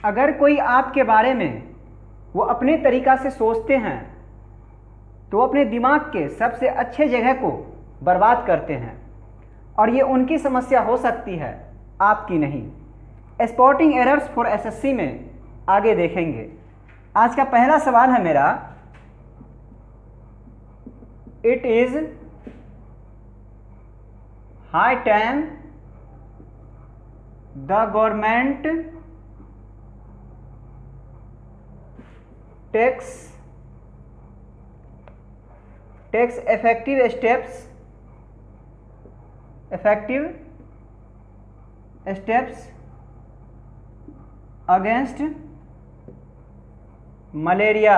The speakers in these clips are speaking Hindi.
अगर कोई आपके बारे में वो अपने तरीक़ा से सोचते हैं तो वो अपने दिमाग के सबसे अच्छे जगह को बर्बाद करते हैं, और ये उनकी समस्या हो सकती है, आपकी नहीं। स्पॉटिंग एरर्स फॉर एसएससी में आगे देखेंगे। आज का पहला सवाल है मेरा, it is high time the government takes effective steps against malaria.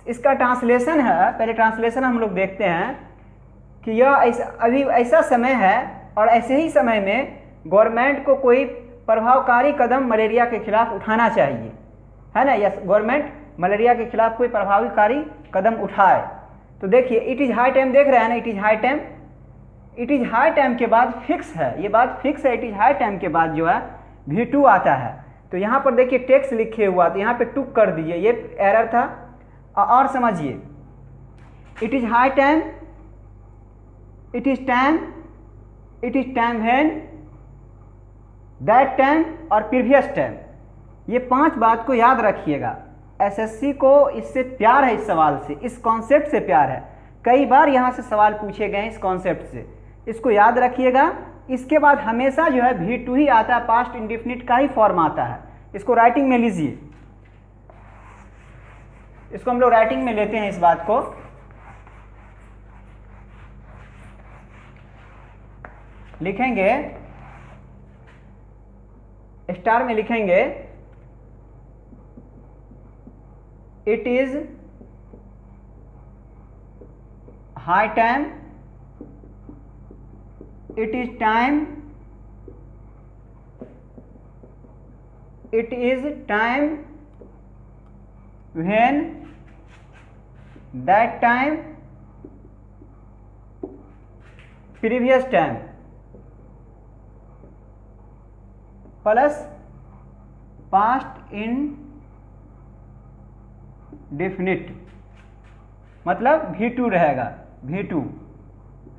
इसका ट्रांसलेशन है, पहले ट्रांसलेशन हम लोग देखते हैं कि यह अभी ऐसा समय है और ऐसे ही समय में गवर्नमेंट को कोई प्रभावकारी कदम मलेरिया के खिलाफ उठाना चाहिए, है ना। यस, गवर्नमेंट मलेरिया के खिलाफ कोई प्रभावकारी कदम उठाए। तो देखिए, इट इज़ हाई टाइम, देख रहे हैं ना, it is high time. It is high time के बाद फिक्स है, ये बात फिक्स है। इट इज़ हाई टाइम के बाद जो है V2 आता है। तो यहाँ पर देखिए टेक्स लिखे हुआ, तो यहाँ पे टुक कर दीजिए, ये एरर था। और समझिए, it is high time, it is time when, that time और प्रीवियस टाइम, ये 5 बात को याद रखिएगा। एसएससी को इससे प्यार है, इस सवाल से, इस कॉन्सेप्ट से प्यार है। कई बार यहाँ से सवाल पूछे गए इस कॉन्सेप्ट से, इसको याद रखिएगा। इसके बाद हमेशा जो है V2 ही आता है, पास्ट इंडेफिनिट का ही फॉर्म आता है। इसको राइटिंग में लीजिए, इसको हम लोग राइटिंग में लेते हैं। इस बात को लिखेंगे, स्टार में लिखेंगे, it is high time, it is time when, that time, previous time plus past indefinite, मतलब V2 रहेगा, V2,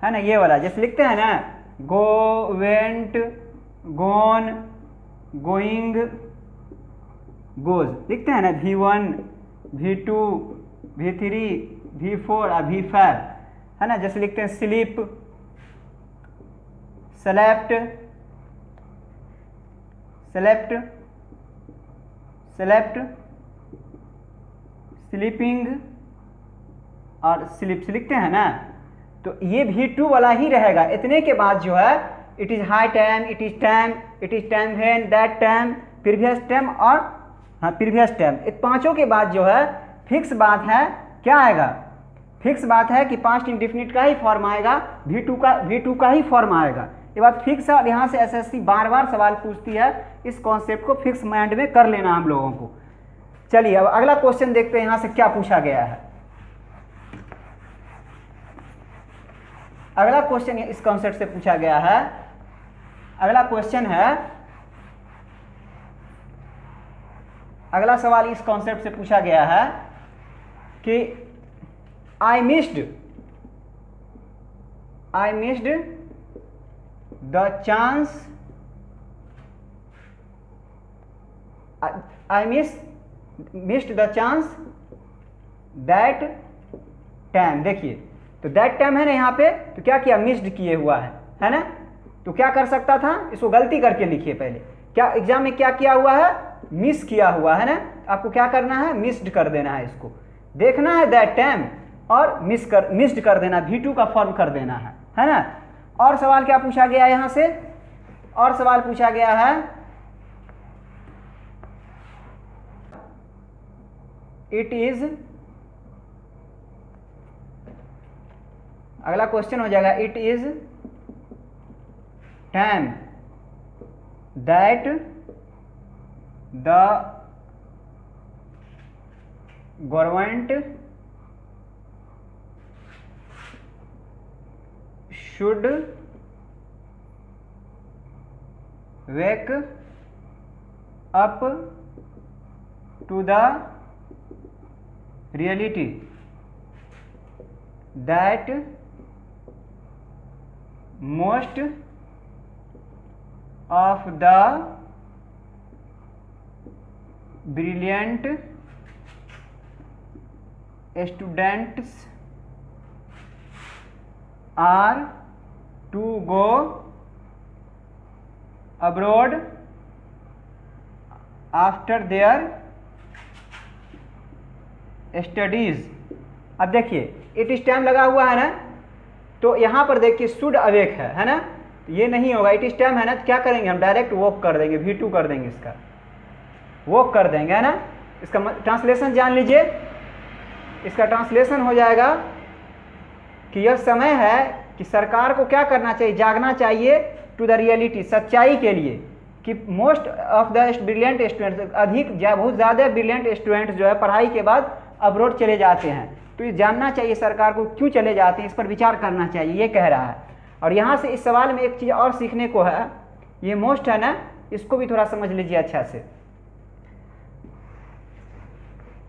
है ना, ये वाला। जैसे लिखते हैं ना, गो, वेंट, गोन, गोइंग, गोज, लिखते हैं ना, V1, V2, V3, V4 और V5, है ना। जैसे लिखते हैं स्लीप, स्लेप्ट, स्लीपिंग और स्लिप्स, लिखते हैं ना। तो ये V2 वाला ही रहेगा। इतने के बाद जो है it is high time, it is time when, that time, previous time और प्रीवियस टाइम, इन 5 के बाद जो है फिक्स बात है, क्या आएगा? फिक्स बात है कि पास्ट इंडेफिनिट का ही फॉर्म आएगा, V2 का ही फॉर्म आएगा। ये बात फिक्स है और यहाँ से एसएससी बार बार सवाल पूछती है। इस कॉन्सेप्ट को फिक्स माइंड में कर लेना हम लोगों को। चलिए अब अगला क्वेश्चन देखते हैं यहाँ से क्या पूछा गया है। अगला क्वेश्चन इस कॉन्सेप्ट से पूछा गया है। अगला क्वेश्चन है, अगला सवाल इस कॉन्सेप्ट से पूछा गया है कि I missed the chance, missed the chance that time. देखिए तो दैट टाइम है ना यहाँ पे, तो क्या किया, मिस्ड किए हुआ है ना। तो क्या कर सकता था, इसको गलती करके लिखिए पहले। क्या एग्जाम में क्या किया हुआ है, मिस किया हुआ है ना। आपको क्या करना है, मिस्ड कर देना है। इसको देखना है दैट टाइम और मिस्ड कर देना, V2 का फॉर्म कर देना है ना। और सवाल क्या पूछा गया यहाँ से, और सवाल पूछा गया है, इट इज, अगला क्वेश्चन हो जाएगा, it is time that the government should wake up to the reality that most of the brilliant students are to go abroad after their studies. अब देखिए इट इज टाइम लगा हुआ है ना, तो यहाँ पर देखिए शुड अवेक है ना, तो ये नहीं होगा। इट इज टाइम है ना, तो क्या करेंगे हम डायरेक्ट वॉक कर देंगे, V2 कर देंगे, इसका वॉक कर देंगे है ना। इसका ट्रांसलेशन जान लीजिए, इसका ट्रांसलेशन हो जाएगा कि यह समय है कि सरकार को क्या करना चाहिए, जागना चाहिए टू द रियलिटी, सच्चाई के लिए, कि most of the brilliant students, बहुत ज़्यादा ब्रिलियंट स्टूडेंट्स जो है पढ़ाई के बाद अब्रॉड चले जाते हैं, तो ये जानना चाहिए सरकार को क्यों चले जाते हैं, इस पर विचार करना चाहिए, ये कह रहा है। और यहाँ से इस सवाल में एक चीज़ और सीखने को है, ये मोस्ट है ना, इसको भी थोड़ा समझ लीजिए अच्छा से,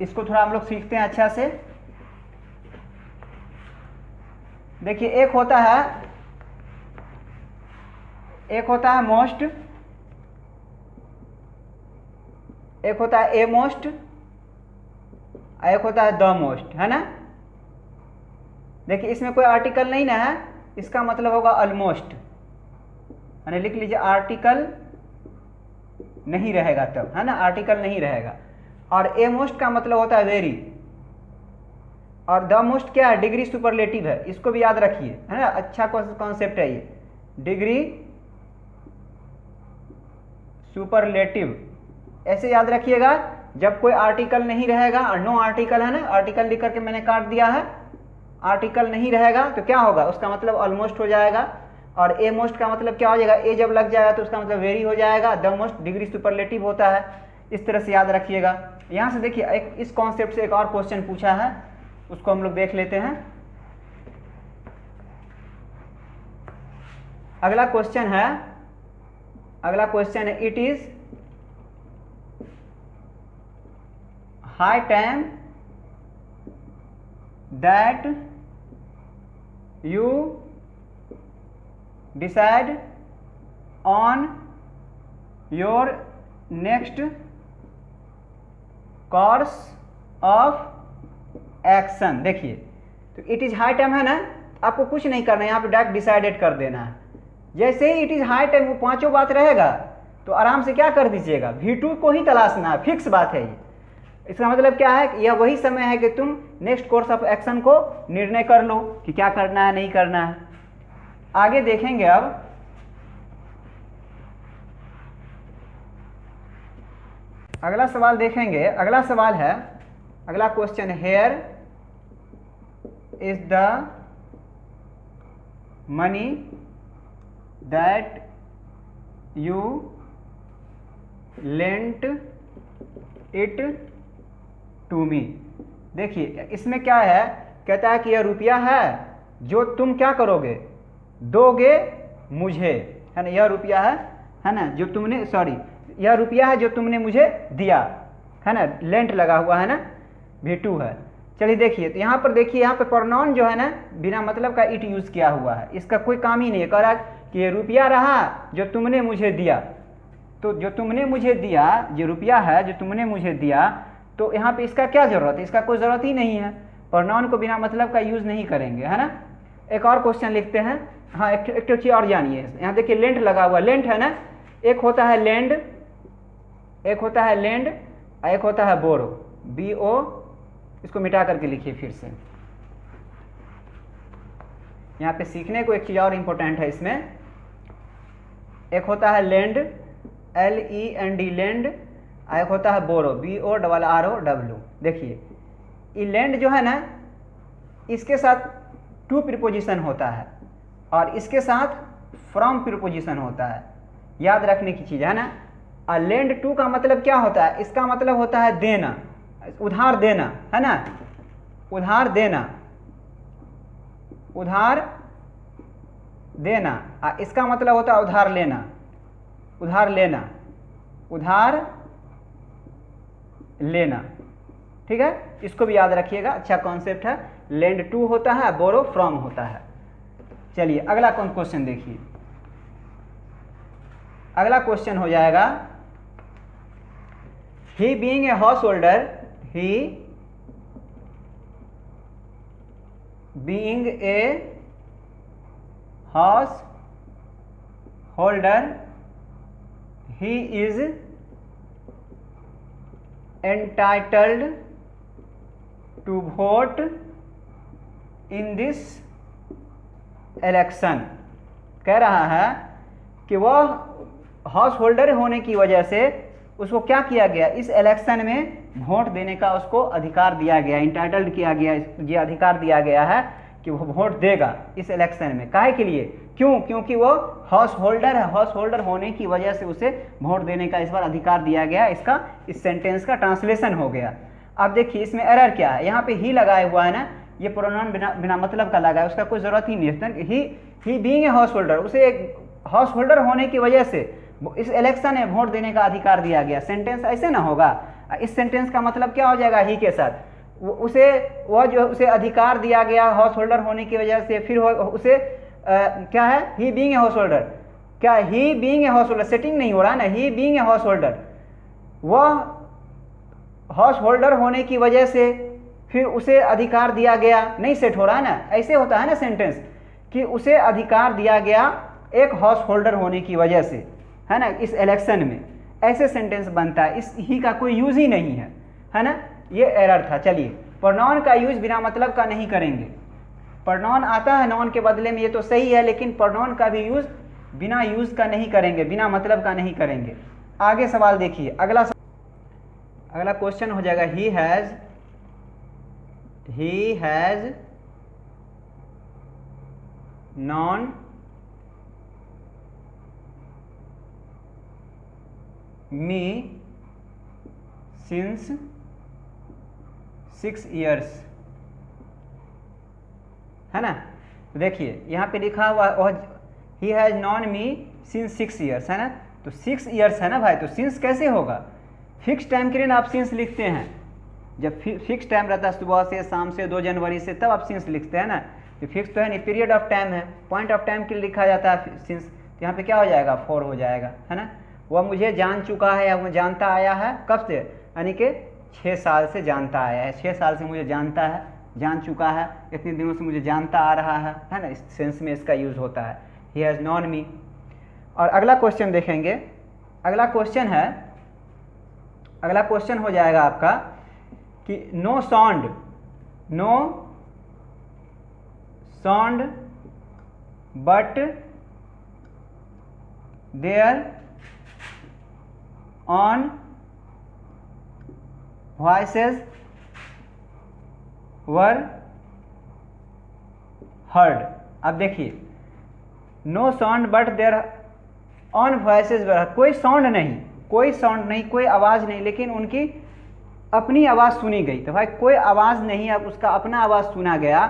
इसको थोड़ा हम लोग सीखते हैं अच्छा से। देखिए एक होता है मोस्ट, एक होता है ए मोस्ट, एक होता है द मोस्ट, है ना। देखिए इसमें कोई आर्टिकल नहीं ना है, इसका मतलब होगा ऑलमोस्ट, यानी लिख लीजिए आर्टिकल नहीं रहेगा तब, है ना, आर्टिकल नहीं रहेगा। और ए मोस्ट का मतलब होता है वेरी, और द मोस्ट क्या है, डिग्री सुपरलेटिव है, इसको भी याद रखिए, है ना, अच्छा कॉन्सेप्ट है ये, डिग्री सुपरलेटिव, ऐसे याद रखिएगा। जब कोई आर्टिकल नहीं रहेगा, और नो आर्टिकल है ना, आर्टिकल लिख करके मैंने काट दिया है, आर्टिकल नहीं रहेगा तो क्या होगा, उसका मतलब ऑलमोस्ट हो जाएगा। और ए मोस्ट का मतलब क्या हो जाएगा, ए जब लग जाएगा तो उसका मतलब वेरी हो जाएगा, द मोस्ट डिग्री सुपरलेटिव होता है, इस तरह से याद रखिएगा। यहाँ से देखिए एक इस कॉन्सेप्ट से एक और क्वेश्चन पूछा है, उसको हम लोग देख लेते हैं। अगला क्वेश्चन है, it is high time that you decide on your next course of action. देखिए तो इट इज हाई टाइम है ना, आपको कुछ नहीं करना है, यहाँ पे डायरेक्ट डिसाइडेड कर देना है। जैसे ही इट इज हाई टाइम वो पांचों बात रहेगा तो आराम से क्या कर दीजिएगा, V2 को ही तलाशना है, फिक्स बात है ये। इसका मतलब क्या है कि यह वही समय है कि तुम नेक्स्ट कोर्स ऑफ एक्शन को निर्णय कर लो कि क्या करना है नहीं करना है। आगे देखेंगे अब अगला सवाल देखेंगे। अगला सवाल है, अगला question, here is the money that you lent it to me. देखिए इसमें क्या है, कहता है कि यह रुपया है जो तुम क्या करोगे, दोगे मुझे, है ना, यह रुपया है ना, जो तुमने, सॉरी, यह रुपया है जो तुमने मुझे दिया, है ना, लेंट लगा हुआ है ना, V2 है। चलिए देखिए, तो यहाँ पर देखिए, यहाँ पर प्रोनाउन जो है ना बिना मतलब का इट यूज़ किया हुआ है, इसका कोई काम ही नहीं है। कह रहा है कि ये रुपया रहा जो तुमने मुझे दिया, तो जो तुमने मुझे दिया, जो रुपया है जो तुमने मुझे दिया, तो यहाँ पे इसका क्या ज़रूरत है, इसका कोई ज़रूरत ही नहीं है, प्रोनाउन को बिना मतलब का यूज़ नहीं करेंगे, है ना। एक और क्वेश्चन लिखते हैं। हाँ, एक चीज़ और जानिए, यहाँ देखिए लेंट लगा हुआ, लेंट है ना, एक होता है लैंड, एक होता है लैंड, एक होता है बोरो, BO, इसको मिटा करके लिखिए फिर से। यहाँ पे सीखने को एक चीज़ और इम्पोर्टेंट है इसमें, एक होता है लैंड, LEND लैंड, एक होता है बोरो, BORROW। देखिए ये लैंड जो है ना, इसके साथ टू प्रीपोजिशन होता है और इसके साथ फ्रॉम प्रीपोजिशन होता है, याद रखने की चीज़ है ना। और लैंड टू का मतलब क्या होता है, इसका मतलब होता है देना, उधार देना, है ना, उधार देना, उधार देना। इसका मतलब होता है उधार लेना, उधार लेना, उधार लेना। ठीक है, इसको भी याद रखिएगा, अच्छा कॉन्सेप्ट है। लेंड टू होता है, बोरो फ्रॉम होता है। चलिए अगला कौन क्वेश्चन देखिए। अगला क्वेश्चन हो जाएगा, he being a householder, he being a householder, he is entitled to vote in this election। कह रहा है कि वह हाउस होल्डर होने की वजह से उसको क्या किया गया, इस इलेक्शन में वोट देने का उसको अधिकार दिया गया, इंटाइटल्ड किया गया, ये अधिकार दिया गया है कि वो वोट देगा इस इलेक्शन में। काहे के लिए, क्यों, क्योंकि वो हाउस होल्डर है, हाउस होल्डर होने की वजह से उसे वोट देने का इस बार अधिकार दिया गया। इसका इस सेंटेंस का ट्रांसलेशन हो गया। अब देखिए इसमें एरर क्या है, यहाँ पे ही लगाया हुआ है ना, ये प्रोनाउन बिना मतलब का लगा है, उसका कोई ज़रूरत ही नहीं है। He being a house holder, उसे एक हाउस होल्डर होने की वजह से इस इलेक्शन में वोट देने का अधिकार दिया गया। सेंटेंस ऐसे ना होगा। इस सेंटेंस का मतलब क्या हो जाएगा, ही के साथ उसे अधिकार दिया गया हाउस होल्डर होने की वजह से, फिर उसे क्या है, he being a householder, क्या he being a householder, setting नहीं हो रहा है ना, he being a householder, वह हाउस होल्डर होने की वजह से फिर उसे अधिकार दिया गया, नहीं सेट हो रहा है ना। ऐसे होता है ना सेंटेंस कि उसे अधिकार दिया गया एक हाउस होल्डर होने की वजह से, है ना, इस इलेक्शन में, ऐसे सेंटेंस बनता है। इस ही का कोई यूज ही नहीं है ना, ये एरर था। चलिए प्रोनाउन का यूज बिना मतलब का नहीं करेंगे। प्रोनाउन आता है नाउन के बदले में, ये तो सही है, लेकिन प्रोनाउन का भी यूज बिना यूज का नहीं करेंगे, बिना मतलब का नहीं करेंगे। आगे सवाल देखिए, अगला क्वेश्चन हो जाएगा, he has non me since 6 years, है ना। तो देखिए यहाँ पे लिखा हुआ he has non me since 6 years, है ना। तो 6 years है ना भाई, तो सिंस कैसे होगा, फिक्स टाइम के लिए ना आप सिंस लिखते हैं। जब फिक्स टाइम रहता है सुबह से शाम से 2 जनवरी से, तब आप सिंस लिखते हैं ना। तो फिक्स तो है नहीं, पीरियड ऑफ टाइम है, पॉइंट ऑफ टाइम के लिए लिखा जाता है सिंस। तो यहाँ पे क्या हो जाएगा, 4 हो जाएगा, है ना। वह मुझे जान चुका है या वो जानता आया है, कब से, यानी कि 6 साल से जानता आया है, 6 साल से मुझे जानता है, जान चुका है, इतने दिनों से मुझे जानता आ रहा है ना। इस सेंस में इसका यूज़ होता है, ही हैज़ नॉन मी। और अगला क्वेश्चन देखेंगे। अगला क्वेश्चन हो जाएगा आपका कि no sound but there on voices were heard. अब देखिए, no sound but there on voices were, कोई साउंड नहीं, कोई आवाज़ नहीं, लेकिन उनकी अपनी आवाज़ सुनी गई। तो भाई कोई आवाज़ नहीं, अब उसका अपना आवाज़ सुना गया,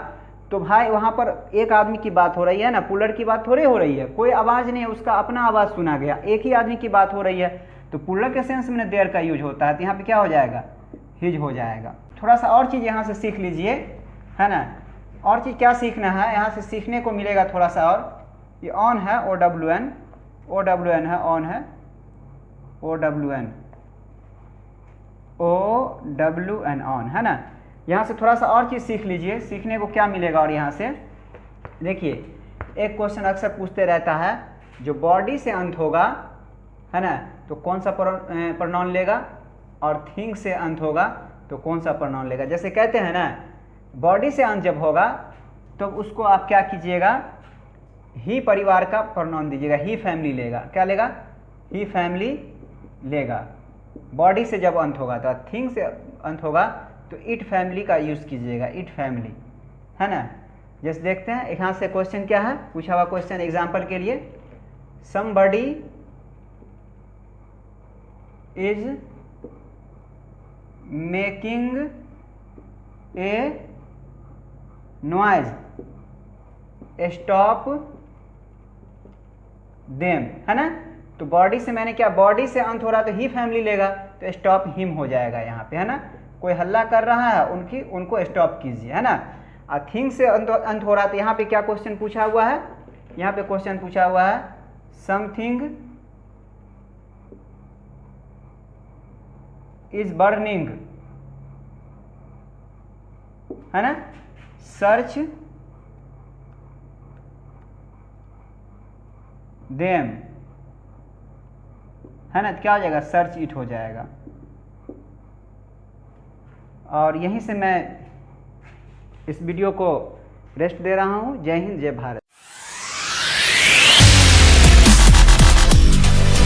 तो भाई वहाँ पर एक आदमी की बात हो रही है ना, पुलर की बात थोड़ी हो रही है। कोई आवाज़ नहीं है, उसका अपना आवाज़ सुना गया, एक ही आदमी की बात हो रही है, तो पुलर के सेंस में देयर का यूज होता है। तो यहाँ पे क्या हो जाएगा, हिज हो जाएगा। थोड़ा सा और चीज़ यहाँ से सीख लीजिए, है ना। और चीज़ क्या सीखना है, यहाँ से सीखने को मिलेगा थोड़ा सा और। ये ऑन है, OWN है, ऑन है, OWN ऑन, है ना। यहाँ से थोड़ा सा और चीज़ सीख लीजिए, सीखने को क्या मिलेगा। और यहाँ से देखिए, एक क्वेश्चन अक्सर पूछते रहता है, जो बॉडी से अंत होगा, है ना, तो कौन सा प्रोनाउन लेगा, और थिंग से अंत होगा तो कौन सा प्रोनाउन लेगा। जैसे कहते हैं ना, बॉडी से अंत जब होगा तो उसको आप क्या कीजिएगा, ही परिवार का प्रोनाउन दीजिएगा, ही फैमिली लेगा। क्या लेगा, ही फैमिली लेगा। बॉडी से जब अंत होगा, तो थिंग से अंत होगा तो इट फैमिली का यूज़ कीजिएगा, इट फैमिली, है ना। जैसे देखते हैं यहाँ से क्वेश्चन क्या है, पूछा हुआ क्वेश्चन एग्जाम्पल के लिए, somebody is making a noise, stop them, है ना। तो बॉडी से मैंने क्या, बॉडी से अंत हो रहा तो ही फैमिली लेगा, तो तो स्टॉप हिम हो जाएगा यहाँ पे, है ना। कोई हल्ला कर रहा है उनको स्टॉप कीजिए, है ना। थिंग से अंत हो रहा है, तो यहाँ पे क्या क्वेश्चन पूछा हुआ है, यहाँ पे क्वेश्चन पूछा हुआ है समथिंग इज बर्निंग, है ना। सर्च देम, है ना, क्या हो जाएगा, सर्च इट हो जाएगा। और यहीं से मैं इस वीडियो को रेस्ट दे रहा हूँ। जय हिंद, जय भारत।